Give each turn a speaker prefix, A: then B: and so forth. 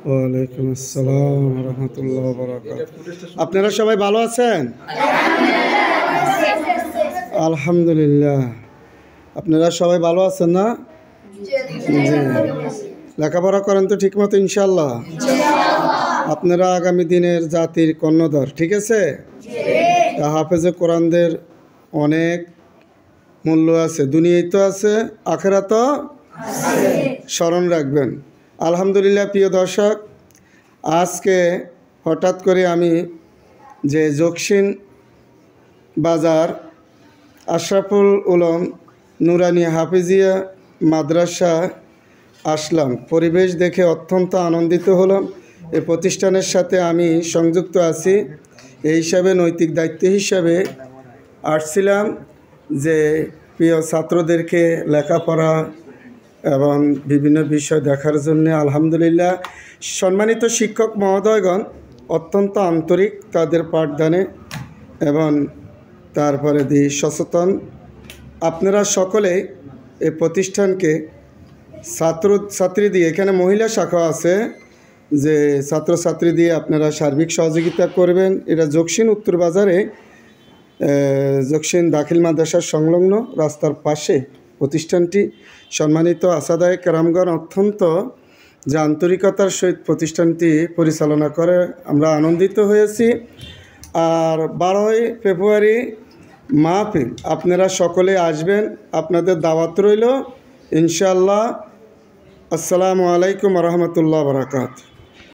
A: ওয়ালাইকুম আসসালাম ওয়া রাহমাতুল্লাহি ওয়া বারাকাতুহু। আপনারা সবাই ভালো আছেন? আলহামদুলিল্লাহ। আপনারা সবাই ভালো আছেন না? জি। লেখাপড়া করেন তো ঠিকমতো ইনশাআল্লাহ? আপনারা আগামী দিনের জাতির কর্ণধার, ঠিক আছে? হাফেজে কোরআনদের অনেক মূল্য আছে, দুনিয়ায় তো আছে, আখিরাতেও স্মরণ রাখবেন। আলহামদুলিল্লাহ। প্রিয় দর্শক, আজকে হঠাৎ করে আমি যে জকসিন বাজার আশরাফুল উলুম নুরানি হাফিজিয়া মাদ্রাসা আসলাম। পরিবেশ দেখে অত্যন্ত আনন্দিত হলাম। এই প্রতিষ্ঠানের সাথে আমি সংযুক্ত আছি, এই হিসাবে নৈতিক দায়িত্ব হিসাবে আসছিলাম যে প্রিয় ছাত্রদেরকে লেখাপড়া এবং বিভিন্ন বিষয় দেখার জন্য। আলহামদুলিল্লাহ, সম্মানিত শিক্ষক মহোদয়গণ অত্যন্ত আন্তরিক তাদের পাঠদানে এবং তারপরে সচেতন। আপনারা সকলে এই প্রতিষ্ঠানকে ছাত্রছাত্রী দিয়ে, এখানে মহিলা শাখা আছে, যে ছাত্রছাত্রী দিয়ে আপনারা সার্বিক সহযোগিতা করবেন। এটা জকসিন উত্তর বাজারে জকসিন দাখিল মাদ্রাসার সংলগ্ন রাস্তার পাশে প্রতিষ্ঠানটি। সম্মানিত আসাদায়ে কেরামগণ অত্যন্ত যে আন্তরিকতার সহিত প্রতিষ্ঠানটি পরিচালনা করে আমরা আনন্দিত হয়েছি। আর 12ই ফেব্রুয়ারি মাহফিল, আপনারা সকলে আসবেন, আপনাদের দাওয়াত রইল ইনশাআল্লাহ। আসসালামু আলাইকুম ওয়া রাহমাতুল্লাহি ওয়া বারাকাতুহু।